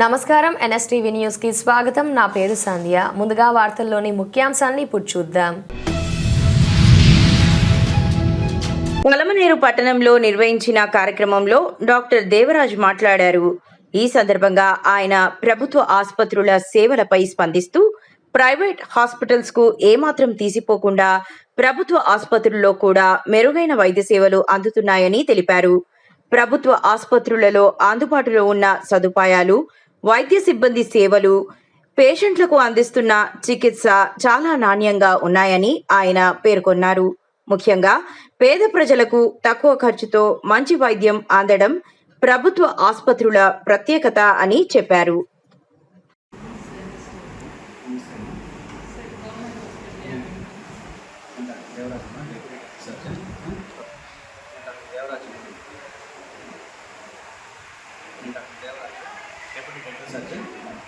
నమస్కారం. NSTV news కి స్వాగతం. నా పేరు సంధ్య. ముందుగా వార్తల్లోని ముఖ్యాంశాలను ఇప్పుడు చూద్దాం. పలమనేరు పట్టణంలో నిర్వహించిన కార్యక్రమంలో డాక్టర్ దేవరాజ్ మాట్లాడారు. ఈ సందర్భంగా ఆయన ప్రభుత్వ ఆసుపత్రుల సేవలపై స్పందిస్తూ ప్రైవేట్ హాస్పిటల్స్ కు ఏమాత్రం తీసిపోకుండా ప్రభుత్వ ఆసుపత్రుల్లో కూడా మెరుగైన వైద్య సేవలు అందుతున్నాయని తెలిపారు. ప్రభుత్వ ఆసుపత్రులలో అందుబాటులో ఉన్న సదుపాయాలు, వైద్య సిబ్బంది సేవలు, పేషెంట్లకు అందిస్తున్న చికిత్స చాలా నాణ్యంగా ఉన్నాయని ఆయన పేర్కొన్నారు. ముఖ్యంగా పేద ప్రజలకు తక్కువ ఖర్చుతో మంచి వైద్యం అందడం ప్రభుత్వ ఆసుపత్రుల ప్రత్యేకత అని చెప్పారు.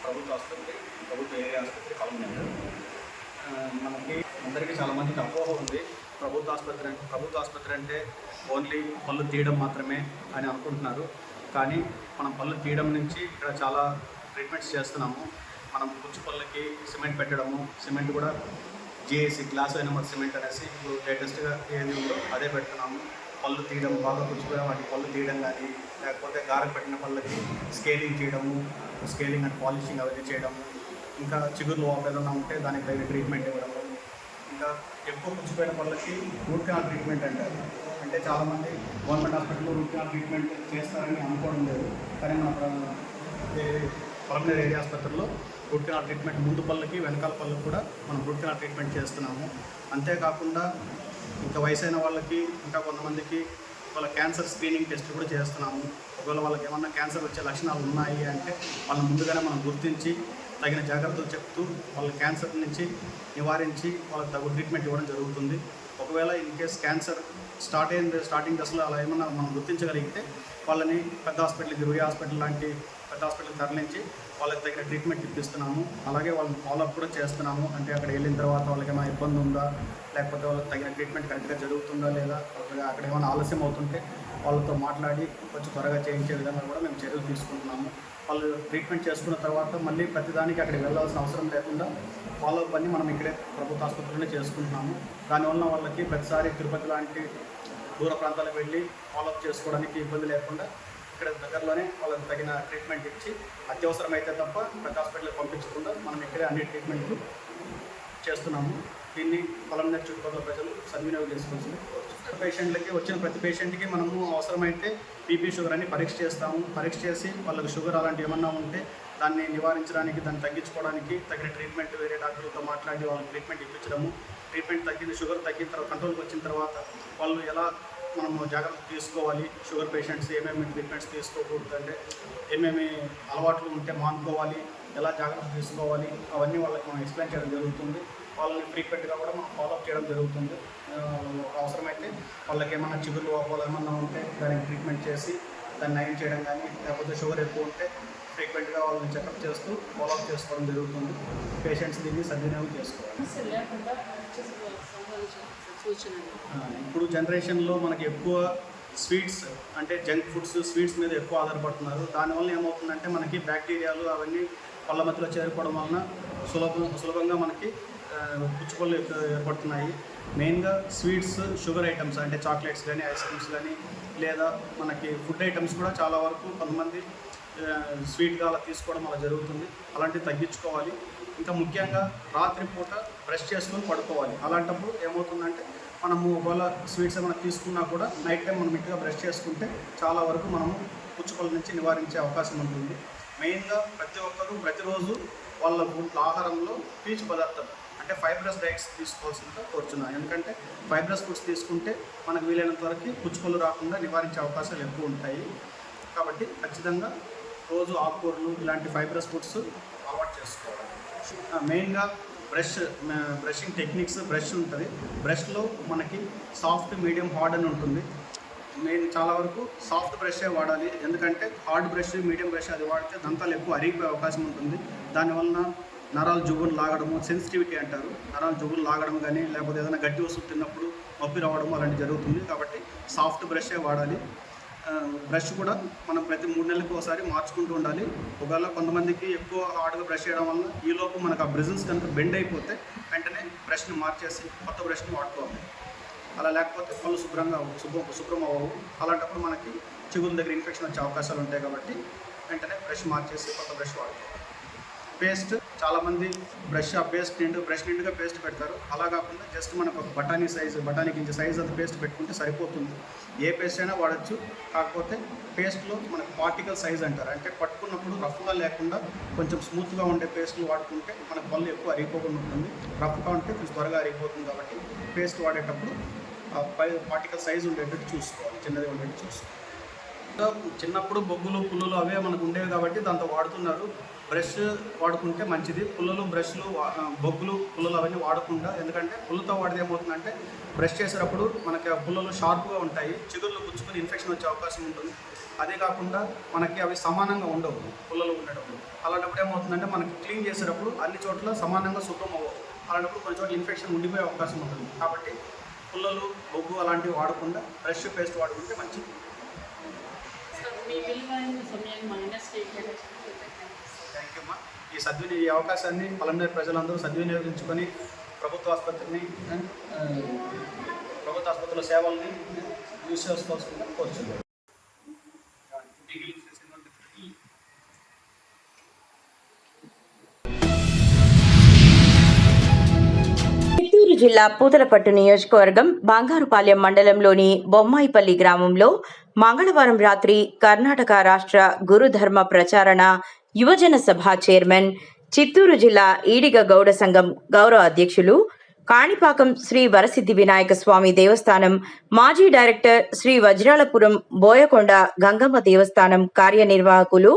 ప్రభుత్వ ఆసుపత్రి, ప్రభుత్వ ఏరియా ఆసుపత్రి పలమనేరు. మనకి అందరికీ చాలామందికి అపోహ ఉంది. ప్రభుత్వ ఆసుపత్రి అంటే ఓన్లీ పళ్ళు తీయడం మాత్రమే అని అనుకుంటున్నారు. కానీ మనం పళ్ళు తీయడం నుంచి ఇక్కడ చాలా ట్రీట్మెంట్స్ చేస్తున్నాము. మనం పుచ్చు పళ్ళకి సిమెంట్ పెట్టడము, సిమెంట్ కూడా జిఏసి గ్లాస్ నెంబర్ సిమెంట్ అనేసి ఇప్పుడు లేటెస్ట్గా ఏది ఉందో అదే పెడుతున్నాము. పళ్ళు తీయడం, బాగా పుచ్చిపోయిన వాటి పళ్ళు తీయడం కానీ, లేకపోతే గారకు పెట్టిన పళ్ళకి స్కేలింగ్ చేయడము, స్కేలింగ్ అండ్ పాలిషింగ్ అవన్నీ చేయడము, ఇంకా చిగుర్లు ఏదైనా ఉంటే దానికి తగిన ట్రీట్మెంట్ ఇవ్వడము, ఇంకా ఎక్కువ పుచ్చిపోయిన పళ్ళకి రూట్ కెనాల్ ట్రీట్మెంట్ అంటారు. అంటే చాలామంది గవర్నమెంట్ హాస్పిటల్లో రూట్ కెనాల్ ట్రీట్మెంట్ చేస్తారని అనుకోవడం లేదు. కానీ మన పలమనేరు ఏరియా ఆసుపత్రిలో రూట్ కెనాల్ ట్రీట్మెంట్ ముందు పళ్ళకి వెనకాల పళ్ళకి కూడా మనం రూట్ కెనాల్ ట్రీట్మెంట్ చేస్తున్నాము. అంతేకాకుండా ఇంకా వయసైన వాళ్ళకి, ఇంకా కొంతమందికి వాళ్ళ క్యాన్సర్ స్క్రీనింగ్ టెస్ట్ కూడా చేస్తున్నాము. ఒకవేళ వాళ్ళకి ఏమన్నా క్యాన్సర్ వచ్చే లక్షణాలు ఉన్నాయి అంటే వాళ్ళని ముందుగానే మనం గుర్తించి తగిన జాగ్రత్తలు చెప్తూ వాళ్ళ క్యాన్సర్ నుంచి నివారించి వాళ్ళకి తగు ట్రీట్మెంట్ ఇవ్వడం జరుగుతుంది. ఒకవేళ ఇన్ కేస్ క్యాన్సర్ స్టార్టింగ్ దశలో అలా ఏమన్నా మనం గుర్తించగలిగితే వాళ్ళని పెద్ద హాస్పిటల్కి, రుయా హాస్పిటల్ లాంటి పెద్ద హాస్పిటల్కి తరలించి వాళ్ళకి తగిన ట్రీట్మెంట్ ఇప్పిస్తున్నాము. అలాగే వాళ్ళని ఫాలోఅప్ కూడా చేస్తున్నాము. అంటే అక్కడ వెళ్ళిన తర్వాత వాళ్ళకి ఏమైనా ఇబ్బంది ఉందా, లేకపోతే వాళ్ళకి తగిన ట్రీట్మెంట్ కరెక్ట్గా జరుగుతుందా లేదా, అక్కడ ఏమైనా ఆలస్యం అవుతుంటే వాళ్ళతో మాట్లాడి కొంచెం త్వరగా చేయించే విధంగా కూడా మేము చర్యలు తీసుకుంటున్నాము. వాళ్ళు ట్రీట్మెంట్ చేసుకున్న తర్వాత మళ్ళీ ప్రతిదానికి అక్కడికి వెళ్ళాల్సిన అవసరం లేకుండా ఫాలోఅప్ అన్ని మనం ఇక్కడే ప్రభుత్వ ఆసుపత్రిలోనే చేసుకుంటున్నాము. దానివల్ల వాళ్ళకి ప్రతిసారి తిరుపతి లాంటి దూర ప్రాంతాలకు వెళ్ళి ఫాలోఅప్ చేసుకోవడానికి ఇబ్బంది లేకుండా ఇక్కడ దగ్గరలోనే వాళ్ళకి తగిన ట్రీట్మెంట్ ఇచ్చి, అత్యవసరమైతే తప్ప పెద్ద హాస్పిటల్కి పంపించకుండా మనం ఇక్కడే అన్ని ట్రీట్మెంట్లు చేస్తున్నాము. దీన్ని పలమనేరు చుట్టుపక్కల ప్రజలు సద్వినియోగం చేసుకోవాల్సింది. పేషెంట్లకి వచ్చిన ప్రతి పేషెంట్కి మనము అవసరమైతే బీపీ, షుగర్ అని పరీక్ష చేస్తాము. పరీక్ష చేసి వాళ్ళకి షుగర్ అలాంటివి ఏమన్నా ఉంటే దాన్ని నివారించడానికి, దాన్ని తగ్గించుకోవడానికి తగిన ట్రీట్మెంట్ వేరే డాక్టర్లతో మాట్లాడి వాళ్ళకి ట్రీట్మెంట్ ఇప్పించడము. ట్రీట్మెంట్ తగ్గింది, షుగర్ తగ్గిన తర్వాత కంట్రోల్కి వచ్చిన తర్వాత వాళ్ళు ఎలా మనము జాగ్రత్త తీసుకోవాలి, షుగర్ పేషెంట్స్ ఏమేమి ట్రీట్మెంట్స్ తీసుకోకూడదు అంటే ఏమేమి అలవాట్లు ఉంటే మానుకోవాలి, ఎలా జాగ్రత్త తీసుకోవాలి, అవన్నీ వాళ్ళకి మనం ఎక్స్ప్లెయిన్ చేయడం జరుగుతుంది. వాళ్ళని ఫ్రీక్వెంట్గా కూడా మనం ఫాలోఅప్ చేయడం జరుగుతుంది. అవసరమైతే వాళ్ళకి ఏమన్నా చిగురు లోపాలు ఏమన్నా ఉంటే దానికి ట్రీట్మెంట్ చేసి దాన్ని నయం చేయడం కానీ, లేకపోతే షుగర్ ఎక్కువ ఉంటే ఫ్రీక్వెంట్గా వాళ్ళని చెకప్ చేస్తూ ఫాలోఅప్ చేసుకోవడం జరుగుతుంది. పేషెంట్స్ దీన్ని సద్వినియోగం చేసుకోవాలి. ఇప్పుడు జనరేషన్లో మనకి ఎక్కువ స్వీట్స్ అంటే జంక్ ఫుడ్స్, స్వీట్స్ మీద ఎక్కువ ఆధారపడుతున్నారు. దానివల్ల ఏమవుతుందంటే మనకి బ్యాక్టీరియాలు అవన్నీ పళ్ళ మధ్యలో చేరుకోవడం వలన సులభంగా మనకి పుచ్చుపళ్ళు ఏర్పడుతున్నాయి. మెయిన్గా స్వీట్స్, షుగర్ ఐటమ్స్ అంటే చాక్లెట్స్ కానీ, ఐస్ క్రీమ్స్ కానీ, లేదా మనకి ఫుడ్ ఐటమ్స్ కూడా చాలా వరకు కొంతమంది స్వీట్గా అలా తీసుకోవడం అలా జరుగుతుంది. అలాంటివి తగ్గించుకోవాలి. ఇంకా ముఖ్యంగా రాత్రిపూట బ్రష్ చేసుకొని పడుకోవాలి. అలాంటప్పుడు ఏమవుతుందంటే మనము ఒకవేళ స్వీట్స్ ఏమైనా తీసుకున్నా కూడా నైట్ టైం మనం ఇంటిగా బ్రష్ చేసుకుంటే చాలా వరకు మనము పుచ్చుపళ్ళ నుంచి నివారించే అవకాశం ఉంటుంది. మెయిన్గా ప్రతి ఒక్కరూ ప్రతిరోజు వాళ్ళ ఆహారంలో పీచు పదార్థం అంటే ఫైబ్రస్ డైట్స్ తీసుకోవాల్సిందిగా కోరుచున్నాను. ఎందుకంటే ఫైబ్రస్ ఫుడ్స్ తీసుకుంటే మనకు వీలైనంత వరకు పుచ్చుపళ్ళు రాకుండా నివారించే అవకాశాలు ఎక్కువ ఉంటాయి. కాబట్టి ఖచ్చితంగా రోజు ఆకుకూరలు ఇలాంటి ఫైబ్రస్ ఫుడ్స్ అలవాటు చేసుకోవాలి. మెయిన్గా బ్రషింగ్ టెక్నిక్స్, బ్రష్ ఉంటుంది. బ్రష్లో మనకి సాఫ్ట్, మీడియం, హార్డ్ అని ఉంటుంది. మెయిన్ చాలా వరకు సాఫ్ట్ బ్రషే వాడాలి. ఎందుకంటే హార్డ్ బ్రష్, మీడియం బ్రష్ అది వాడితే దంతాలు ఎక్కువ అరిగిపోయే అవకాశం ఉంటుంది. దానివలన నరాలు జువ్వులు లాగడము, సెన్సిటివిటీ అంటారు, నరాలు జువ్వులు లాగడం కానీ, లేకపోతే ఏదైనా గట్టి వస్తువు తిన్నప్పుడు నొప్పి రావడం అలాంటివి జరుగుతుంది. కాబట్టి సాఫ్ట్ బ్రషే వాడాలి. బ్రష్ కూడా మనం ప్రతి 3 నెలలకు ఒకసారి మార్చుకుంటూ ఉండాలి. ఒకవేళ కొంతమందికి ఎక్కువ హార్డ్గా బ్రష్ చేయడం వల్ల ఈలోపు మనకు ఆ బ్రిజిల్స్ కనుక బెండ్ అయిపోతే వెంటనే బ్రష్ని మార్చేసి కొత్త బ్రష్ని వాడుకోవాలి. అలా లేకపోతే పళ్ళు శుభ్రం అవ్వవు. అలాంటప్పుడు మనకి చిగుళ్ళ దగ్గర ఇన్ఫెక్షన్ వచ్చే అవకాశాలు ఉంటాయి కాబట్టి వెంటనే బ్రష్ మార్చేసి కొత్త బ్రష్ వాడుకోవాలి. పేస్ట్ చాలామంది బ్రష్ నిండుగా పేస్ట్ పెడతారు. అలా కాకుండా జస్ట్ మనకు ఒక బఠానీ గింజ సైజ్ అంత పేస్ట్ పెట్టుకుంటే సరిపోతుంది. ఏ పేస్ట్ అయినా వాడచ్చు. కాకపోతే పేస్ట్లో మనకు పార్టికల్ సైజ్ అంటారు, అంటే పట్టుకున్నప్పుడు రఫ్గా లేకుండా కొంచెం స్మూత్గా ఉండే పేస్ట్లు వాడుకుంటే మన పళ్ళు ఎక్కువ అరిగిపోకుండా ఉంటుంది. రఫ్గా ఉంటే కొంచెం త్వరగా అరిగిపోతుంది కాబట్టి పేస్ట్ వాడేటప్పుడు పార్టికల్ సైజ్ ఉండేటట్టు చూసుకోవాలి, చిన్నది ఉండేటట్టు చూసుకోవాలి. చిన్నప్పుడు బొగ్గులు పుల్లలు అవే మనకు ఉండేవి కాబట్టి దాంతో వాడుతున్నారు. బ్రష్ వాడుకుంటే మంచిది. బ్రష్లు బొగ్గులు పుల్లలు అవన్నీ వాడకుండా, ఎందుకంటే పుల్లతో వాడితే ఏమవుతుందంటే బ్రష్ చేసేటప్పుడు మనకి ఆ పుల్లలు షార్ప్గా ఉంటాయి, చిగుర్లు గుచ్చుకొని ఇన్ఫెక్షన్ వచ్చే అవకాశం ఉంటుంది. అదే కాకుండా మనకి అవి సమానంగా ఉండవు పుల్లలు ఉండేటప్పుడు. అలాంటప్పుడు ఏమవుతుందంటే మనకి క్లీన్ చేసేటప్పుడు అన్ని చోట్ల సమానంగా శుభ్రం అవ్వవు. అలాంటప్పుడు కొన్ని చోట్ల ఇన్ఫెక్షన్ ఉండిపోయే అవకాశం ఉంటుంది. కాబట్టి పుల్లలు బొగ్గు అలాంటివి వాడకుండా బ్రష్ పేస్ట్ వాడుకుంటే మంచిది. థ్యాంక్ యూ అమ్మా. ఈ అవకాశాన్ని పలంనేరు ప్రజలందరూ సద్వినియోగించుకొని ప్రభుత్వ ఆసుపత్రుల సేవల్ని యూజ్ చేసుకోవాల్సిందిగా కోరుచున్నాను. చిత్తూరు జిల్లా పూతలపట్టు నియోజకవర్గం బంగారుపాలెం మండలంలోని బొమ్మాయిపల్లి గ్రామంలో మంగళవారం రాత్రి కర్ణాటక రాష్ట్ర గురుధర్మ ప్రచారణ యువజన సభ చైర్మన్, చిత్తూరు జిల్లా ఈడిగ గౌడ సంఘం గౌరవ అధ్యక్షులు, కాణిపాకం శ్రీ వరసిద్ధి వినాయక స్వామి దేవస్థానం మాజీ డైరెక్టర్ శ్రీ వజ్రాలపురం బోయకొండ గంగమ్మ దేవస్థానం కార్యనిర్వాహకులు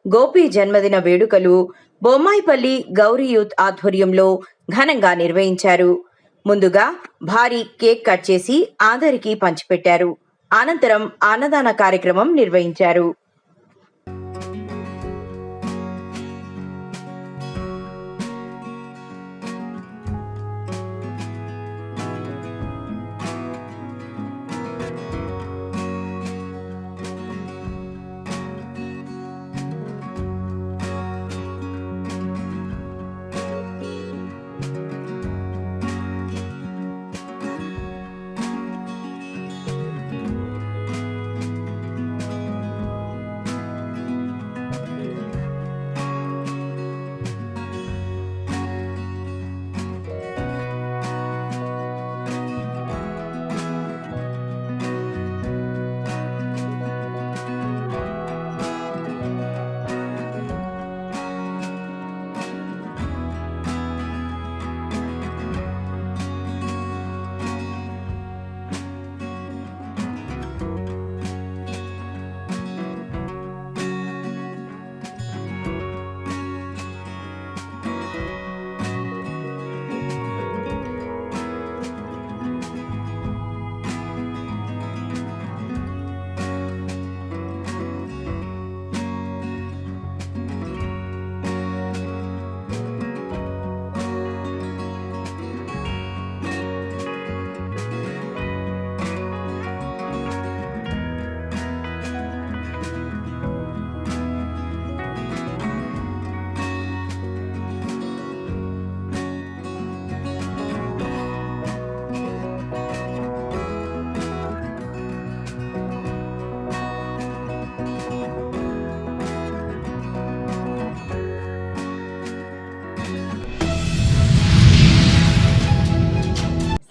గోపి జన్మదిన వేడుకలు బొమ్మాయిపల్లి గౌరీ యూత్ ఆధ్వర్యంలో ఘనంగా నిర్వహించారు. ముందుగా భారీ కేక్ కట్ చేసి అందరికీ పంచిపెట్టారు. అనంతరం అన్నదాన కార్యక్రమం నిర్వహించారు.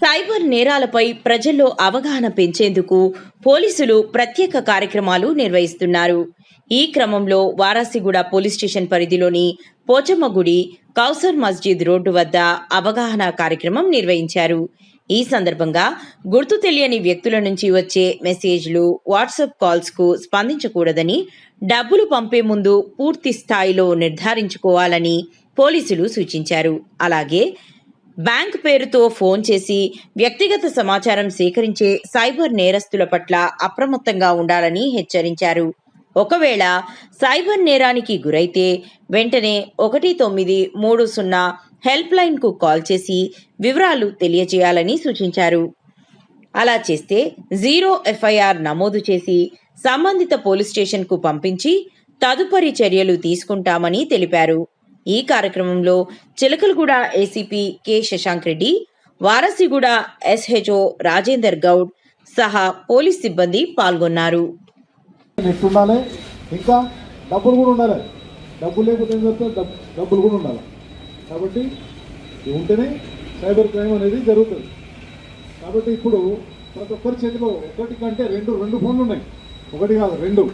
సైబర్ నేరాలపై ప్రజల్లో అవగాహన పెంచేందుకు పోలీసులు ప్రత్యేక కార్యక్రమాలు నిర్వహిస్తున్నారు. ఈ క్రమంలో వారాసిగూడ పోలీస్ స్టేషన్ పరిధిలోని పోచమ్మగుడి కౌసర్ మస్జిద్ రోడ్డు వద్ద అవగాహన కార్యక్రమం నిర్వహించారు. ఈ సందర్భంగా గుర్తు తెలియని వ్యక్తుల నుంచి వచ్చే మెసేజ్లు, వాట్సాప్ కాల్స్కు స్పందించకూడదని, డబ్బులు పంపే ముందు పూర్తి స్థాయిలో నిర్ధారించుకోవాలని పోలీసులు సూచించారు. అలాగే బ్యాంక్ పేరుతో ఫోన్ చేసి వ్యక్తిగత సమాచారం సేకరించే సైబర్ నేరస్తుల పట్ల అప్రమత్తంగా ఉండాలని హెచ్చరించారు. ఒకవేళ సైబర్ నేరానికి గురైతే వెంటనే 1930 హెల్ప్ లైన్కు కాల్ చేసి వివరాలు తెలియజేయాలని సూచించారు. అలా చేస్తే 0 FIR నమోదు చేసి సంబంధిత పోలీస్ స్టేషన్కు పంపించి తదుపరి చర్యలు తీసుకుంటామని తెలిపారు. ఈ కార్యక్రమంలో Chilakalaguda ACP K Shashank Reddy, Warasiguda SHO Rajender Goud సహా పోలీస్ సిబ్బంది పాల్గొన్నారు. నెట్ ఉండాలి, ఇంకా డబ్బులు కూడా ఉండాలి. డబ్బులు లేకపోతే ఏం చేస్తే డబ్బులు కూడా ఉండాలి. కాబట్టి ఉంటేనే సైబర్ క్రైమ్ అనేది జరుగుతుంది. కాబట్టి ఇప్పుడు ప్రతి ఒక్కరి చేతిలో ఒకటి కంటే రెండు ఫోన్లు ఉన్నాయి, ఒకటి కాదు 2.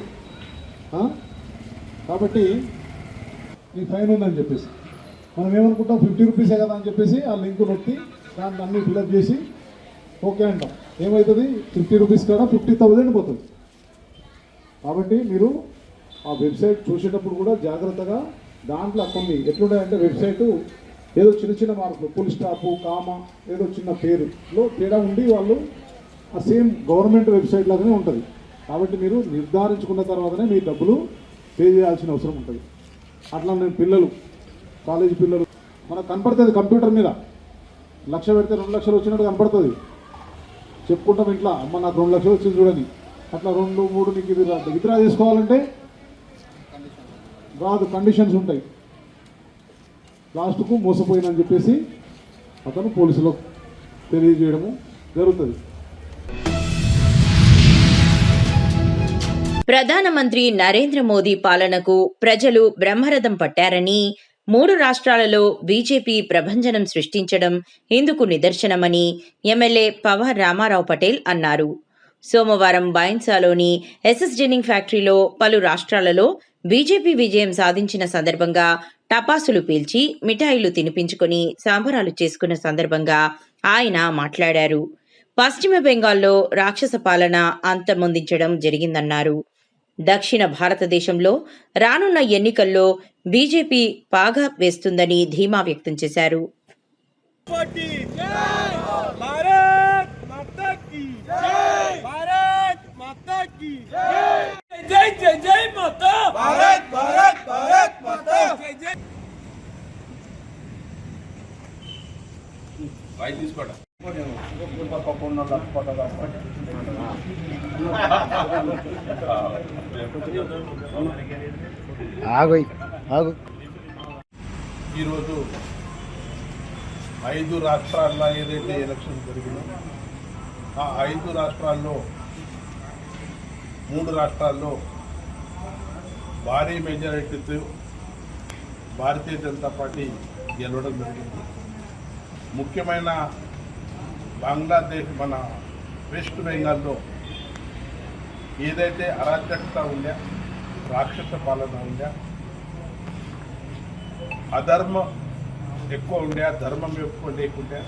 కాబట్టి ఈ ఫైన్ ఉందని చెప్పేసి మనం ఏమనుకుంటాం 50 రూపీసే కదా అని చెప్పేసి ఆ లింక్ నొక్కి దాంట్లో అన్నీ ఫిల్అప్ చేసి ఓకే అంటాం. ఏమవుతుంది 50 రూపీస్ కాడ 50,000 పోతుంది. కాబట్టి మీరు ఆ వెబ్సైట్ చూసేటప్పుడు కూడా జాగ్రత్తగా దాంట్లో కొన్ని ఎట్లుంటాయంటే వెబ్సైటు ఏదో చిన్న మార్పులు ఫుల్ స్టాప్ కామా ఏదో చిన్న పేరులో తేడా ఉండి వాళ్ళు ఆ సేమ్ గవర్నమెంట్ వెబ్సైట్ లాగానే ఉంటుంది. కాబట్టి మీరు నిర్ధారించుకున్న తర్వాతనే మీ డబ్బులు పే చేయాల్సిన అవసరం ఉంటుంది. అట్లా నేను పిల్లలు కాలేజీ పిల్లలు మనకు కనపడుతుంది కంప్యూటర్ మీద 1,00,000 పెడితే 2 లక్షలు వచ్చినట్టు కనపడుతుంది. చెప్పుకుంటాం ఇంట్లో అమ్మ నాకు 2 లక్షలు వచ్చింది చూడని. అట్లా 2, 3 నీకు ఇది విత్డ్రా చేసుకోవాలంటే రాదు, కండిషన్స్ ఉంటాయి. లాస్ట్కు మోసపోయిందని చెప్పేసి అతను పోలీసులకు తెలియజేయడము జరుగుతుంది. ప్రధానమంత్రి నరేంద్ర మోదీ పాలనకు ప్రజలు బ్రహ్మరథం పట్టారని, 3 రాష్ట్రాలలో బీజేపీ ప్రభంజనం సృష్టించడం ఇందుకు నిదర్శనమని ఎమ్మెల్యే పవార్ రామారావు పటేల్ అన్నారు. సోమవారం బైన్సాలోని ఎస్ఎస్ జెన్నింగ్ ఫ్యాక్టరీలో పలు రాష్ట్రాలలో బీజేపీ విజయం సాధించిన సందర్భంగా టపాసులు పీల్చి మిఠాయిలు తినిపించుకుని సంబరాలు చేసుకున్న సందర్భంగా ఆయన మాట్లాడారు. పశ్చిమ బెంగాల్లో రాక్షస పాలన అంతమొందించడం జరిగిందన్నారు. దక్షిణ భారతదేశంలో రానున్న ఎన్నికల్లో బీజేపీ పాగా వేస్తుందని ధీమా వ్యక్తం చేశారు. ఈరోజు 5 రాష్ట్రాల్లో ఏదైతే ఎలక్షన్ జరిగిందో ఆ 5 రాష్ట్రాల్లో 3 రాష్ట్రాల్లో భారీ మెజారిటీతో భారతీయ జనతా పార్టీ గెలవడం జరిగింది. ముఖ్యమైన బంగ్లాదేశ్ మన వెస్ట్ బెంగాల్లో ఏదైతే అరాచకత ఉందా, రాక్షస పాలన ఉందా, అధర్మం ఎక్కువ ఉండే, ధర్మం ఎక్కువ లేకుంటే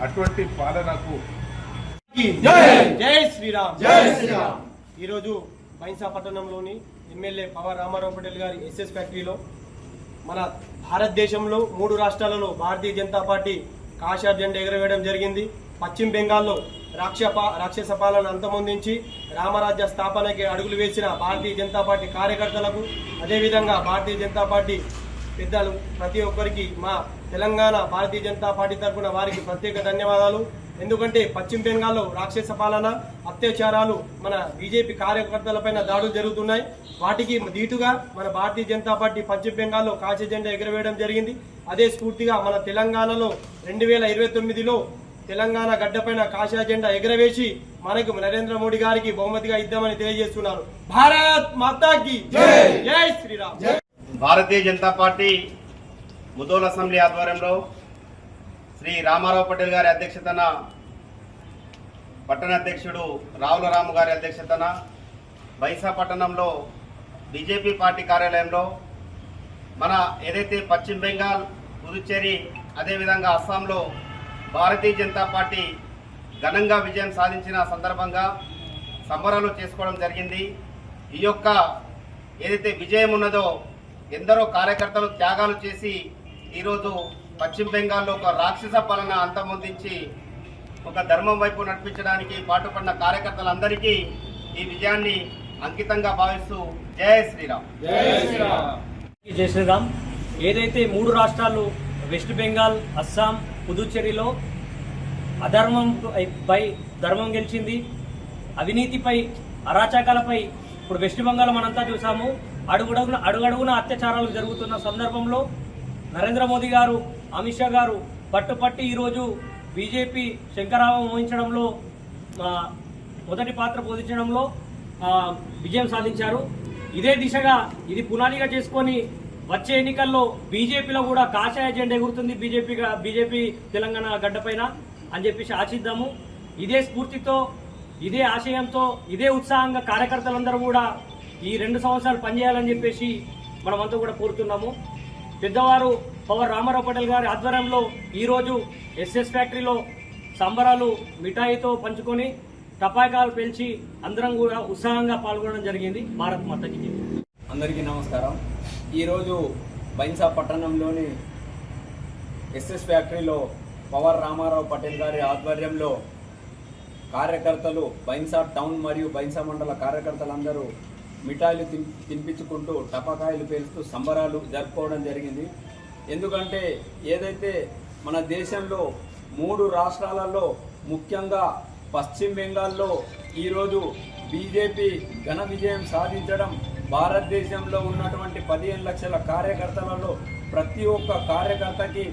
అటువంటి పాలనకు జై శ్రీరామ్. ఈరోజు బైన్సా పట్టణంలోని ఎమ్మెల్యే పవార్ రామారావు పటేల్ గారి ఎస్ఎస్ ఫ్యాక్టరీలో మన భారతదేశంలో 3 రాష్ట్రాలలో భారతీయ జనతా పార్టీ కాషాయ జెండా ఎగరవేయడం జరిగింది. పశ్చిమ బెంగాల్లో రాక్షస పాలన అంతమొందించి రామరాజ్య స్థాపనకి అడుగులు వేసిన భారతీయ జనతా పార్టీ కార్యకర్తలకు, అదేవిధంగా భారతీయ జనతా పార్టీ పెద్దలు ప్రతి ఒక్కరికి మా తెలంగాణ భారతీయ జనతా పార్టీ తరఫున వారికి ప్రత్యేక ధన్యవాదాలు. ఎందుకంటే పశ్చిమ బెంగాల్లో రాక్షస పాలన, అత్యాచారాలు, మన బీజేపీ కార్యకర్తలపైన దాడులు జరుగుతున్నాయి. వాటికి దీటుగా మన భారతీయ జనతా పార్టీ పశ్చిమ బెంగాల్లో కాషాయ జెండా ఎగరవేయడం జరిగింది. అదే స్ఫూర్తిగా మన తెలంగాణలో 2029లో తెలంగాణ గడ్డపైన కాషాయ జెండా ఎగరవేసి మనకు నరేంద్ర మోడీ గారికి బహుమతిగా ఇద్దామని తెలియజేస్తున్నాను. భారత్ మాతాకి జై శ్రీరామ్. భారతీయ జనతా పార్టీ ముదోల్ అసెంబ్లీ ఆధ్వర్యంలో శ్రీ రామారావు పటేల్ గారి అధ్యక్షతన, పట్టణ అధ్యక్షుడు రావుల రాము గారి అధ్యక్షతన బైన్సా పట్టణంలో బీజేపీ పార్టీ కార్యాలయంలో మన ఏదైతే పశ్చిమ బెంగాల్, పుదుచ్చేరి, అదేవిధంగా అస్సాంలో భారతీయ జనతా పార్టీ ఘనంగా విజయం సాధించిన సందర్భంగా సంబరాలు చేసుకోవడం జరిగింది. ఈ యొక్క ఏదైతే విజయం ఉన్నదో ఎందరో కార్యకర్తలు త్యాగాలు చేసి ఈరోజు పశ్చిమ బెంగాల్లో ఒక రాక్షస పాలన అంతమొందించి ఒక ధర్మం వైపు నడిపించడానికి పాటుపడిన కార్యకర్తలందరికీ ఈ విజయాన్ని అంకితంగా భావిస్తూ జై శ్రీరామ్. జై శ్రీరామ్. ఏదైతే 3 రాష్ట్రాలు వెస్ట్ బెంగాల్, అస్సాం, పుదుచ్చేరిలో అధర్మం పై ధర్మం గెలిచింది, అవినీతిపై అరాచకాలపై ఇప్పుడు వెస్ట్ బెంగాల్ మనంతా చూసాము. అడుగడుగున అత్యాచారాలు జరుగుతున్న సందర్భంలో నరేంద్ర మోదీ గారు, అమిత్ షా గారు పట్టుపట్టి ఈరోజు బీజేపీ శంకరావం వహించడంలో మొదటి పాత్ర పోషించడంలో విజయం సాధించారు. ఇదే దిశగా ఇది పునాదిగా చేసుకొని వచ్చే ఎన్నికల్లో బీజేపీలో కూడా కాషాయ జెండా ఎగురుతుంది బీజేపీ తెలంగాణ గడ్డపైన అని చెప్పేసి ఆశిద్దాము. ఇదే స్ఫూర్తితో, ఇదే ఆశయంతో, ఇదే ఉత్సాహంగా కార్యకర్తలందరూ కూడా ఈ 2 సంవత్సరాలు పనిచేయాలని చెప్పేసి మనమంతా కూడా కోరుతున్నాము. పెద్దవారు పవర్ రామారావు పటేల్ గారి ఆధ్వర్యంలో ఈరోజు ఎస్ఎస్ ఫ్యాక్టరీలో సంబరాలు మిఠాయితో పంచుకొని టపాకాయలు పేల్చి అందరం కూడా ఉత్సాహంగా పాల్గొనడం జరిగింది. భారత్ మాతకి జై. అందరికీ నమస్కారం. ఈరోజు బైన్సా పట్టణంలోని ఎస్ఎస్ ఫ్యాక్టరీలో పవర్ రామారావు పటేల్ గారి ఆధ్వర్యంలో కార్యకర్తలు, బైన్సా టౌన్ మరియు బైన్సా మండల కార్యకర్తలందరూ మిఠాయిలు తినిపించుకుంటూ టపాకాయలు పేలుస్తూ సంబరాలు జరుపుకోవడం జరిగింది. ఎందుకంటే ఏదైతే మన దేశంలో 3 రాష్ట్రాలలో ముఖ్యంగా పశ్చిమ బెంగాల్లో ఈరోజు బీజేపీ ఘన విజయం సాధించడం, భారతదేశంలో ఉన్నటువంటి 15 లక్షల కార్యకర్తలలో ప్రతి ఒక్క కార్యకర్తకి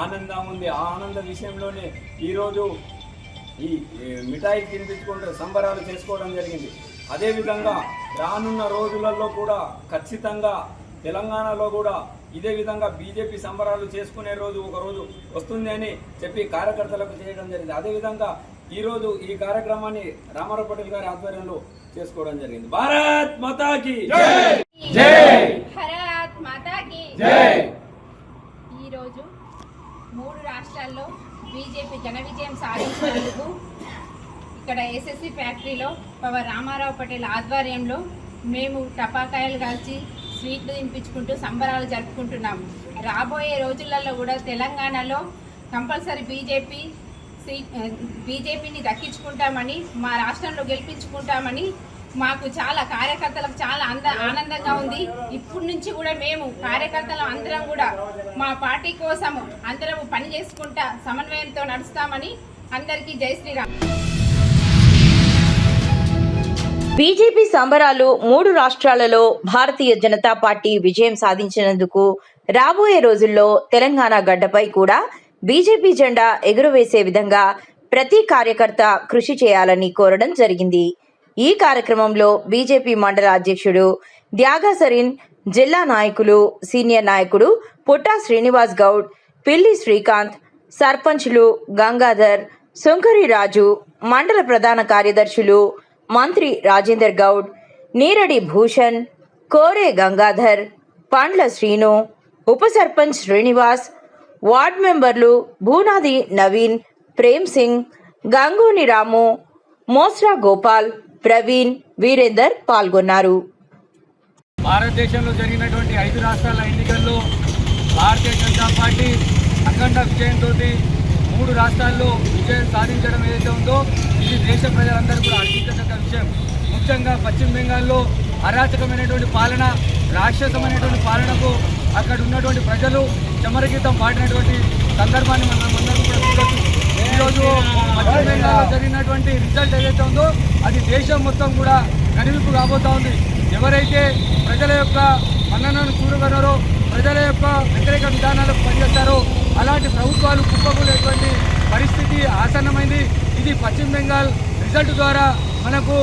ఆనందం ఉంది. ఆ ఆనంద విషయంలోనే ఈరోజు ఈ మిఠాయి తినిపించుకుంటూ సంబరాలు చేసుకోవడం జరిగింది. అదేవిధంగా రానున్న రోజులలో కూడా ఖచ్చితంగా తెలంగాణలో కూడా ఇదే విధంగా బీజేపీ సంబరాలు చేసుకునే రోజు ఒక రోజు వస్తుంది అని చెప్పి కార్యకర్తలకు చేయడం జరిగింది. అదేవిధంగా ఈరోజు ఈ కార్యక్రమాన్ని రామారావు పటేల్ గారి ఆధ్వర్యంలో చేసుకోవడం జరిగింది. భారత్ మాతాకి జై. భారత్ మాతాకి జై. ఈరోజు 3 రాష్ట్రాల్లో బీజేపీ ఘన విజయం సాధించినందుకు ఇక్కడ ఎస్ఎస్సి ఫ్యాక్టరీలో పవర్ రామారావు పటేల్ ఆధ్వర్యంలో మేము టపాకాయలు కాల్చి స్వీట్లు తినిపించుకుంటూ సంబరాలు జరుపుకుంటున్నాము. రాబోయే రోజులలో కూడా తెలంగాణలో కంపల్సరీ బీజేపీని దక్కించుకుంటామని, మా రాష్ట్రంలో గెలిపించుకుంటామని మాకు చాలా కార్యకర్తలకు చాలా ఆనందంగా ఉంది. ఇప్పటి నుంచి కూడా మేము కార్యకర్తలు అందరం కూడా మా పార్టీ కోసము అందరం పని చేసుకుంటా సమన్వయంతో నడుస్తామని అందరికీ జై శ్రీరామ్. బీజేపీ సంబరాలు 3 రాష్ట్రాలలో భారతీయ జనతా పార్టీ విజయం సాధించినందుకు రాబోయే రోజుల్లో తెలంగాణ గడ్డపై కూడా బీజేపీ జెండా ఎగురవేసే విధంగా ప్రతి కార్యకర్త కృషి చేయాలని కోరడం జరిగింది. ఈ కార్యక్రమంలో బీజేపీ మండల అధ్యక్షుడు త్యాగా సరీన్, జిల్లా నాయకులు, సీనియర్ నాయకుడు పుట్టా శ్రీనివాస్ గౌడ్, పిల్లి శ్రీకాంత్, సర్పంచ్లు గంగాధర్, సుంకరి రాజు, మండల ప్రధాన కార్యదర్శులు మంత్రి రాజేందర్ గౌడ్, నీరడి భూషణ్, కోరే గంగాధర్, పండ్ల శ్రీను, ఉప సర్పంచ్ శ్రీనివాస్, వార్డ్ మెంబర్లు భూనాది నవీన్, ప్రేమ్ సింగ్, గంగూని రాము, మోస్రా గోపాల్, ప్రవీణ్, వీరేందర్ పాల్గొన్నారు. భారతదేశంలో జరిగినటువంటి 5 రాష్ట్రాల ఎన్నికల్లో భారతీయ జనతా పార్టీ అఖండ విజయంతో 3 రాష్ట్రాల్లో విజయం సాధించడం ఏదైతే ఉందో ఇది దేశ ప్రజలందరూ కూడా హర్షించదగ్గ విషయం. ముఖ్యంగా పశ్చిమ బెంగాల్లో అరాచకమైనటువంటి పాలన, రాక్షసమైనటువంటి పాలనకు అక్కడ ఉన్నటువంటి ప్రజలు చమరగీతం పాడినటువంటి సందర్భాన్ని మనం అందరం కూడా చూడొచ్చు. ఈరోజు పశ్చిమ బెంగాల్లో జరిగినటువంటి రిజల్ట్ ఏదైతే ఉందో అది దేశం మొత్తం కూడా కనువిప్పు కాబోతా ఉంది. ఎవరైతే ప్రజల యొక్క మన్ననను చూడగలరో, ప్రజల యొక్క వ్యతిరేక విధానాలకు పనిచేస్తారో అలాంటి ప్రభుత్వాలు కుప్పకూలేటువంటి పరిస్థితి ఆసన్నమైంది. ఇది పశ్చిమ బెంగాల్ రిజల్ట్ ద్వారా మనకు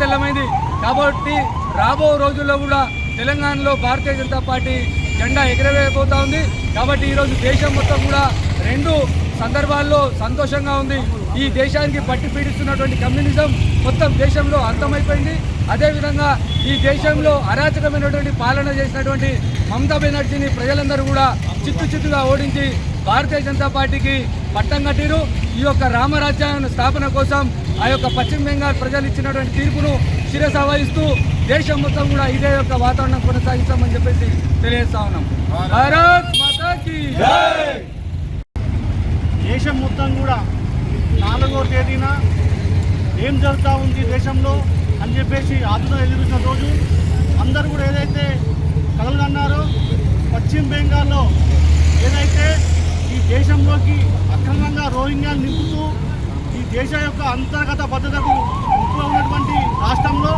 తెల్లమైంది. కాబట్టి రాబో రోజుల్లో కూడా తెలంగాణలో భారతీయ జనతా పార్టీ జెండా ఎగరవేయబోతా ఉంది. కాబట్టి ఈరోజు దేశం మొత్తం కూడా 2 సందర్భాల్లో సంతోషంగా ఉంది. ఈ దేశానికి పట్టి పీడిస్తున్నటువంటి కమ్యూనిజం మొత్తం దేశంలో అంతమైపోయింది. అదేవిధంగా ఈ దేశంలో అరాచకమైనటువంటి పాలన చేసినటువంటి మమతా బెనర్జీని ప్రజలందరూ కూడా చిత్తుగా ఓడించి భారతీయ జనతా పార్టీకి పట్టం కట్టిరు. ఈ యొక్క రామరాజ్యాన్ని స్థాపన కోసం ఆ యొక్క పశ్చిమ బెంగాల్ ప్రజలు ఇచ్చినటువంటి తీర్పును శిరస వహిస్తూ దేశం మొత్తం కూడా ఇదే యొక్క వాతావరణం కొనసాగిస్తామని చెప్పేసి తెలియజేస్తా ఉన్నాం. భారత్ మాతాకి జై. దేశం మొత్తం కూడా 4వ తేదీన ఏం జరుగుతూ ఉంది దేశంలో అని చెప్పేసి ఆతురత ఎదురుస్తున్న రోజు అందరూ కూడా ఏదైతే కలగన్నారో పశ్చిమ బెంగాల్లో ఏదైతే ఈ దేశంలోకి అక్రమంగా రోహింగ్యాలు నింపుతూ ఈ దేశ యొక్క అంతర్గత భద్రతకు ముప్పుగా ఉన్నటువంటి రాష్ట్రంలో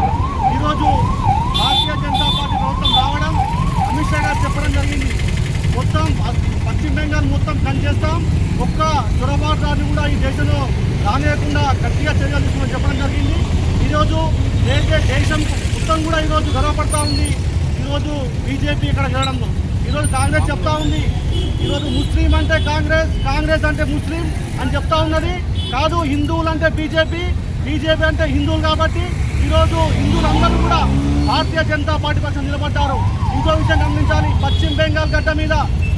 మొత్తం కూడా ఈరోజు గర్వపడతా ఉంది ఈరోజు బీజేపీ ఇక్కడ గెలవడంలో. ఈరోజు కాంగ్రెస్ చెప్తా ఉంది ఈరోజు ముస్లిం అంటే కాంగ్రెస్, కాంగ్రెస్ అంటే ముస్లిం అని చెప్తా ఉన్నది. కాదు, హిందువులు అంటే బీజేపీ, బీజేపీ అంటే హిందువులు. కాబట్టి ఈరోజు హిందువులందరూ కూడా భారతీయ జనతా పార్టీ పక్షం నిలబడ్డారు. ఇంకో విషయం గమనించాలి, పశ్చిమ బెంగాల్ గడ్డ మీద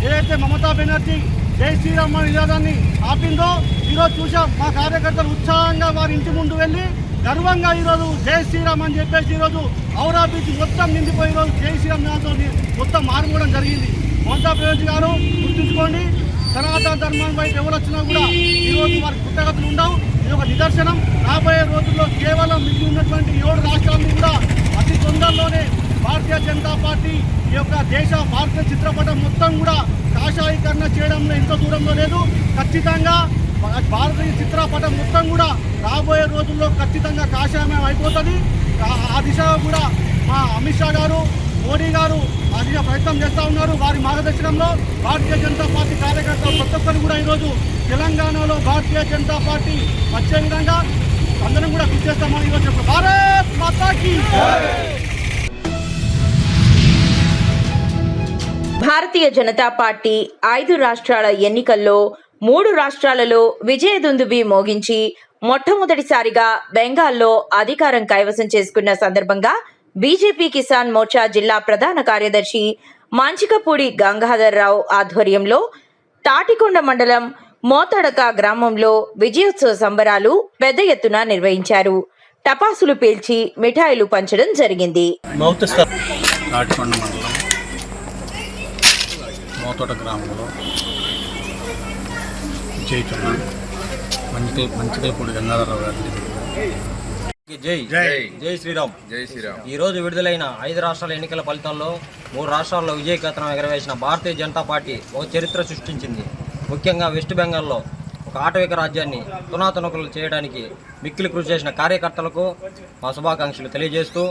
ఏదైతే మమతా బెనర్జీ జై శ్రీరామ్ నినాదాన్ని ఆపిందో ఈరోజు చూసాం. మా కార్యకర్తలు ఉత్సాహంగా వారి ఇంటి ముందు వెళ్ళి గర్వంగా ఈరోజు జై శ్రీరామ్ అని చెప్పేసి ఈరోజు ఔరా బీచ్ మొత్తం నిండిపోయి ఈరోజు జై శ్రీరామ్ నినాదంతో మొత్తం మారుకోవడం జరిగింది. మమతా బెనర్జీ గారు గుర్తుంచుకోండి, సనాతన ధర్మం వైపు ఎవరు వచ్చినా కూడా ఈరోజు వారికి పుట్టగతులు ఉండవు. ఇది ఒక నిదర్శనం. రాబోయే రోజుల్లో కేవలం మిగిలి ఉన్నటువంటి 7 రాష్ట్రాలని కూడా అతి తొందరలోనే భారతీయ జనతా పార్టీ ఈ యొక్క దేశ భారతీయ చిత్రపటం మొత్తం కూడా కాషాయీకరణ చేయడంలో ఎంతో దూరంలో లేదు. ఖచ్చితంగా భారతీయ చిత్రపటం మొత్తం కూడా రాబోయే రోజుల్లో ఖచ్చితంగా కాషాయమయం అయిపోతుంది. ఆ దిశగా కూడా మా అమిత్ షా గారు, మోడీ గారు ఆ దిశ ప్రయత్నం చేస్తూ ఉన్నారు. వారి మార్గదర్శనంలో భారతీయ జనతా పార్టీ కార్యకర్తలు ప్రతి ఒక్కరు కూడా ఈరోజు తెలంగాణలో భారతీయ జనతా పార్టీ వచ్చే విధంగా అందరం కూడా కృషి చేస్తామని ఈరోజు చెప్పారు. భారత్ మాతాకి భారతీయ జనతా పార్టీ 5 రాష్ట్రాల ఎన్నికల్లో 3 రాష్ట్రాలలో విజయదుందుబి మోగించి మొట్టమొదటిసారిగా బెంగాల్లో అధికారం కైవసం చేసుకున్న సందర్భంగా బీజేపీ కిసాన్ మోర్చా జిల్లా ప్రధాన కార్యదర్శి మంచికపూడి గంగాధర్ రావు ఆధ్వర్యంలో తాటికొండ మండలం మోతడక గ్రామంలో విజయోత్సవ సంబరాలు పెద్ద ఎత్తున నిర్వహించారు. టపాసులు పేల్చి మిఠాయిలు పంచడం జరిగింది. తాటికొండ మండలం మోతోట గ్రామంలో విజయితున్న మంచికలపూడి గంగాధరరావు గారి జై శ్రీరామ్. ఈ రోజు విడుదలైన 5 రాష్ట్రాల ఎన్నికల ఫలితాల్లో 3 రాష్ట్రాల్లో విజయకేతనం ఎగరవేసిన భారతీయ జనతా పార్టీ ఒక చరిత్ర సృష్టించింది. ముఖ్యంగా వెస్ట్ బెంగాల్లో ఒక ఆటవిక రాజ్యాన్ని తునాతునకలు చేయడానికి మిక్కిలి కృషి చేసిన కార్యకర్తలకు మా శుభాకాంక్షలు తెలియజేస్తూ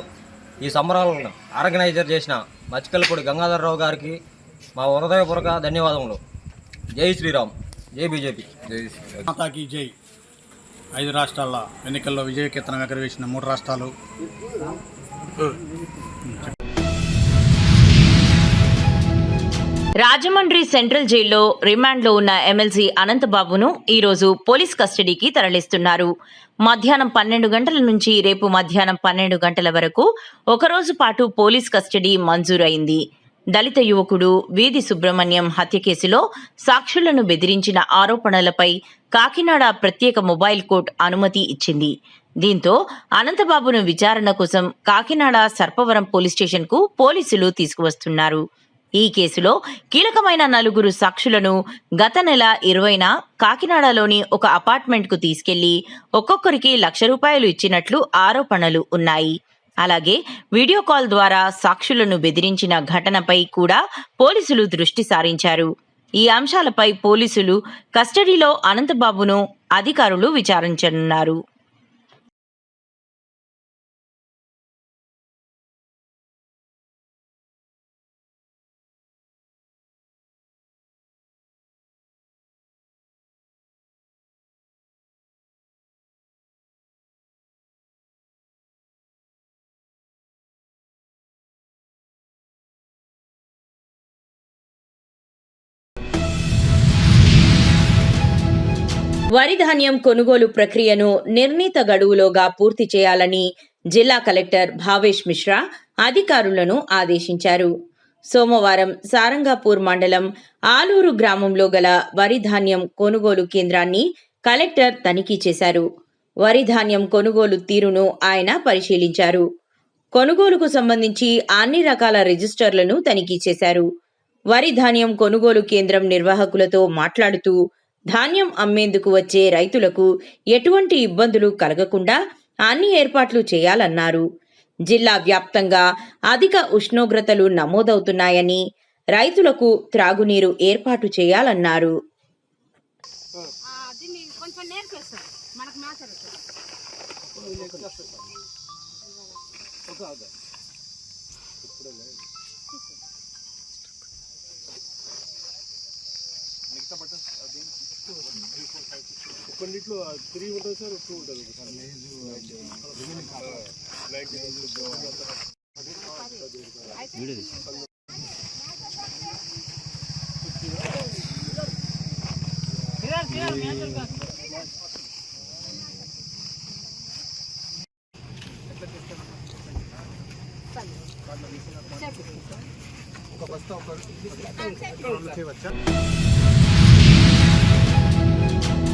ఈ సంబరాలను ఆర్గనైజర్ చేసిన మచ్చికలపూడి గంగాధరరావు గారికి మా హృదయపూర్వక ధన్యవాదములు. జై శ్రీరామ్, జై బీజేపీ. మాతాకి జై. 5 రాష్ట్రాల ఎన్నికల్లో విజయకేతనం ఎగరవేసిన 3 రాష్ట్రాలు. రాజమండ్రి సెంట్రల్ జైల్లో రిమాండ్లో ఉన్న ఎమ్మెల్సీ అనంతబాబును ఈరోజు పోలీస్ కస్టడీకి తరలిస్తున్నారు. మధ్యాహ్నం 12 గంటల నుంచి రేపు మధ్యాహ్నం 12 గంటల వరకు ఒకరోజు పాటు పోలీస్ కస్టడీ మంజూరైంది. దళిత యువకుడు వీధి సుబ్రహ్మణ్యం హత్య కేసులో సాక్షులను బెదిరించిన ఆరోపణలపై కాకినాడ ప్రత్యేక మొబైల్ కోర్టు అనుమతి ఇచ్చింది. దీంతో అనంతబాబును విచారణ కోసం కాకినాడ సర్పవరం పోలీస్ స్టేషన్కు పోలీసులు తీసుకువస్తున్నారు. ఈ కేసులో కీలకమైన 4 సాక్షులను గత నెల 20న కాకినాడలోని ఒక అపార్ట్మెంట్కు తీసుకెళ్లి ఒక్కొక్కరికి ₹1,00,000 ఇచ్చినట్లు ఆరోపణలు ఉన్నాయి. అలాగే వీడియో కాల్ ద్వారా సాక్షులను బెదిరించిన ఘటనపై కూడా పోలీసులు దృష్టి సారించారు. ఈ అంశాలపై పోలీసులు కస్టడీలో అనంతబాబును అధికారులు విచారించనున్నారు. వరి ధాన్యం కొనుగోలు ప్రక్రియను నిర్ణీత గడువులోగా పూర్తి చేయాలని జిల్లా కలెక్టర్ భావేష్ మిశ్రా అధికారులను ఆదేశించారు. సోమవారం సారంగాపూర్ మండలం ఆలూరు గ్రామంలో గల వరి ధాన్యం కొనుగోలు కేంద్రాన్ని కలెక్టర్ తనిఖీ చేశారు. వరి ధాన్యం కొనుగోలు తీరును ఆయన పరిశీలించారు. కొనుగోలుకు సంబంధించి అన్ని రకాల రిజిస్టర్లను తనిఖీ చేశారు. వరి ధాన్యం కొనుగోలు కేంద్రం నిర్వాహకులతో మాట్లాడుతూ ధాన్యం అమ్మేందుకు వచ్చే రైతులకు ఎటువంటి ఇబ్బందులు కలగకుండా అన్ని ఏర్పాట్లు చేయాలన్నారు. జిల్లా వ్యాప్తంగా అధిక ఉష్ణోగ్రతలు నమోదవుతున్నాయని రైతులకు త్రాగునీరు ఏర్పాటు చేయాలన్నారు. కొన్నిట్లో 3 ఉంటుంది సార్, 2 ఉంటుంది.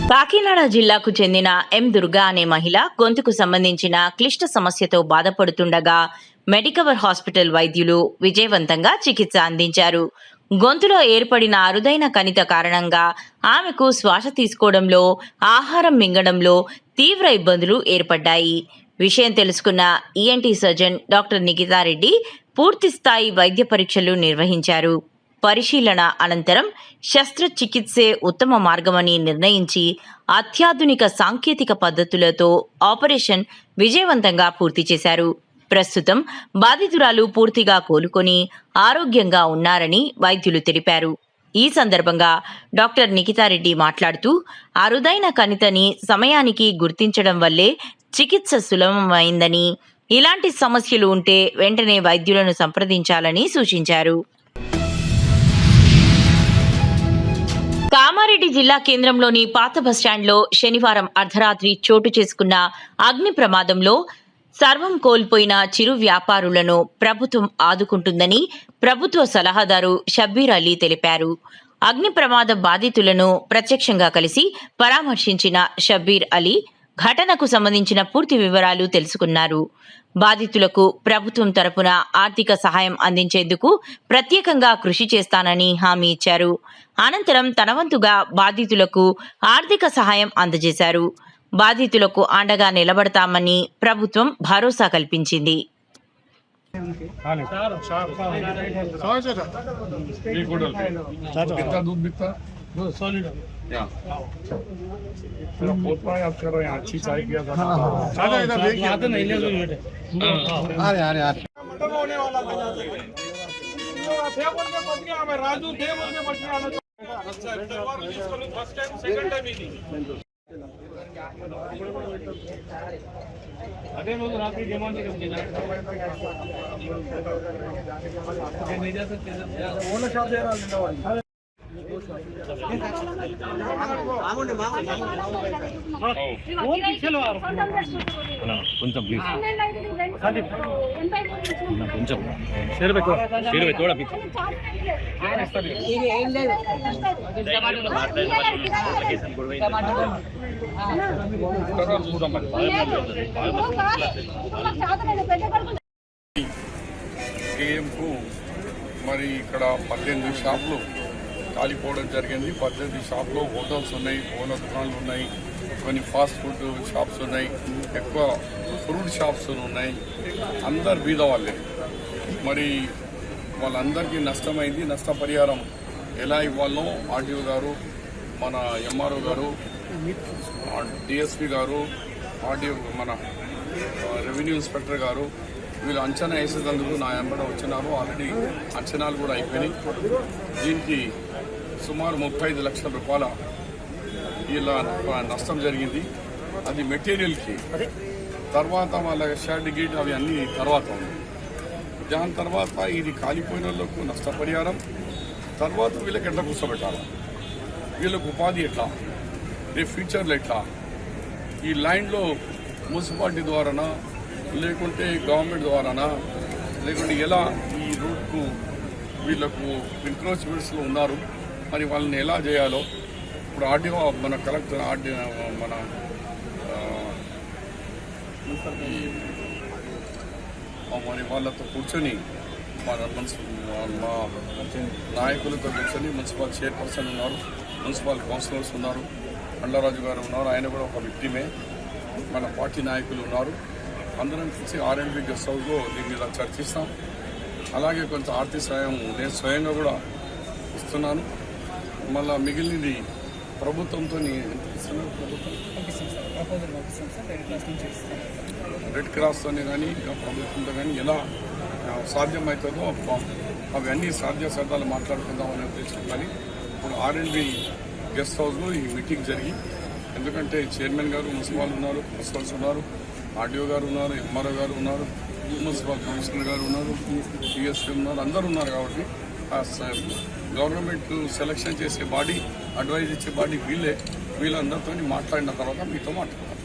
కాకినాడ జిల్లాకు చెందిన ఎం దుర్గా అనే మహిళ గొంతుకు సంబంధించిన క్లిష్ట సమస్యతో బాధపడుతుండగా మెడికవర్ హాస్పిటల్ వైద్యులు విజయవంతంగా చికిత్స అందించారు. గొంతులో ఏర్పడిన అరుదైన కణిత కారణంగా ఆమెకు శ్వాస తీసుకోవడంలో, ఆహారం మింగడంలో తీవ్ర ఇబ్బందులు ఏర్పడ్డాయి. విషయం తెలుసుకున్న ఈఎన్టీ సర్జన్ డాక్టర్ నిఖితారెడ్డి పూర్తిస్థాయి వైద్య పరీక్షలు నిర్వహించారు. పరిశీలన అనంతరం శస్త్రచికిత్సే ఉత్తమ మార్గమని నిర్ణయించి అత్యాధునిక సాంకేతిక పద్ధతులతో ఆపరేషన్ విజయవంతంగా పూర్తి చేశారు. ప్రస్తుతం బాధితురాలు పూర్తిగా కోలుకొని ఆరోగ్యంగా ఉన్నారని వైద్యులు తెలిపారు. ఈ సందర్భంగా డాక్టర్ నిఖితారెడ్డి మాట్లాడుతూ, అరుదైన కణితని సమయానికి గుర్తించడం వల్లే చికిత్స సులభమైందని, ఇలాంటి సమస్యలు ఉంటే వెంటనే వైద్యులను సంప్రదించాలని సూచించారు. కామారెడ్డి జిల్లా కేంద్రంలోని పాత బస్టాండ్లో శనివారం అర్ధరాత్రి చోటు చేసుకున్న అగ్ని ప్రమాదంలో సర్వం కోల్పోయిన చిరు వ్యాపారులను ప్రభుత్వం ఆదుకుంటుందని ప్రభుత్వ సలహాదారు షబ్బీర్ అలీ తెలిపారు. అగ్ని ప్రమాద బాధితులను ప్రత్యక్షంగా కలిసి పరామర్శించిన షబ్బీర్ అలీ ఘటనకు సంబంధించిన పూర్తి వివరాలు తెలుసుకున్నారు. బాధితులకు ప్రభుత్వం తరపున ఆర్థిక సహాయం అందించేందుకు ప్రత్యేకంగా కృషి చేస్తానని హామీ ఇచ్చారు. అనంతరం తన వంతుగా బాధితులకు ఆర్థిక సహాయం అందజేశారు. బాధితులకు అండగా నిలబడతామని ప్రభుత్వం భరోసా కల్పించింది. అదే రోజు రాత్రి డిమాండ్ కొంచెం ప్లీజ్ కొంచెం కేఎంకు మరి ఇక్కడ 18 షాపులు కాలిపోవడం జరిగింది. 18 షాపులో హోటల్స్ ఉన్నాయి, పూల దుకాణాలు ఉన్నాయి, కొన్ని ఫాస్ట్ ఫుడ్ షాప్స్ ఉన్నాయి, ఎక్కువ ఫ్రూట్ షాప్స్ ఉన్నాయి. అందరు బీద వాళ్ళే. మరి వాళ్ళందరికీ నష్టమైంది. నష్టపరిహారం ఎలా ఇవ్వాలో ఆర్డీఓ గారు, మన ఎంఆర్ఓ గారు, డిఎస్పీ గారు, ఆర్డీఓ మన రెవెన్యూ ఇన్స్పెక్టర్ గారు వీళ్ళు అంచనా వేసేందుకు నా వెంబడ వచ్చినారు. ఆల్రెడీ అంచనాలు కూడా అయిపోయినాయి. దీనికి సుమారు 35 లక్షల రూపాయల ఇలా నష్టం జరిగింది. అది మెటీరియల్కి, తర్వాత వాళ్ళ షెడ్ గీట్ అవి అన్నీ తర్వాత ఉంది. దాని తర్వాత ఇది కాలిపోయిన వాళ్ళకు నష్టపరిహారం, తర్వాత వీళ్ళకి ఎట్లా కూర్చోబెట్టాలి, వీళ్ళకు ఉపాధి ఎట్లా, రేపు ఫ్యూచర్లో ఎట్లా, ఈ లైన్లో మున్సిపాలిటీ ద్వారానా లేకుంటే గవర్నమెంట్ ద్వారానా లేకుంటే ఎలా ఈ రూట్కు వీళ్ళకు ఎంక్రోచ్మెంట్స్లో ఉన్నారు, మరి వాళ్ళని ఎలా చేయాలో ఇప్పుడు ఆర్డీఓ మన కలెక్టర్ మన మరి వాళ్ళతో కూర్చొని మా నాయకులతో కూర్చొని మున్సిపల్ చైర్పర్సన్ ఉన్నారు, మున్సిపల్ కౌన్సిలర్స్ ఉన్నారు, అండరాజు గారు ఉన్నారు, ఆయన కూడా ఒక వ్యక్తిమే, మన పార్టీ నాయకులు ఉన్నారు. అందరం కలిసి R&B గెస్ట్ హౌస్లో దీని మీద చర్చిస్తాం. అలాగే కొంచెం ఆర్థిక సాయం నేను స్వయంగా కూడా ఇస్తున్నాను. మళ్ళీ మిగిలినది ప్రభుత్వంతో రెడ్ క్రాస్తో కానీ ప్రభుత్వంతో కానీ ఎలా సాధ్యమవుతుందో అవన్నీ సాధ్యాసాధ్యాలు మాట్లాడుకుందామనే ఉద్దేశం. కానీ ఇప్పుడు R&B గెస్ట్ హౌస్లో ఈ మీటింగ్ జరిగి, ఎందుకంటే చైర్మన్ గారు మున్సిపల్ ఉన్నారు, ప్రిన్సిపల్స్ ఉన్నారు, ఆర్డీఓ గారు ఉన్నారు, ఎంఆర్ఓ గారు ఉన్నారు, మున్సిపల్ కమిషనర్ గారు ఉన్నారు, డిఎస్పీ ఉన్నారు, అందరు ఉన్నారు. కాబట్టి ఆ గవర్నమెంట్ సెలక్షన్ చేసే బాడీ, అడ్వైజ్ ఇచ్చే బాడీ వీళ్ళందరితో మాట్లాడిన తర్వాత మీతో మాట్లాడతాం.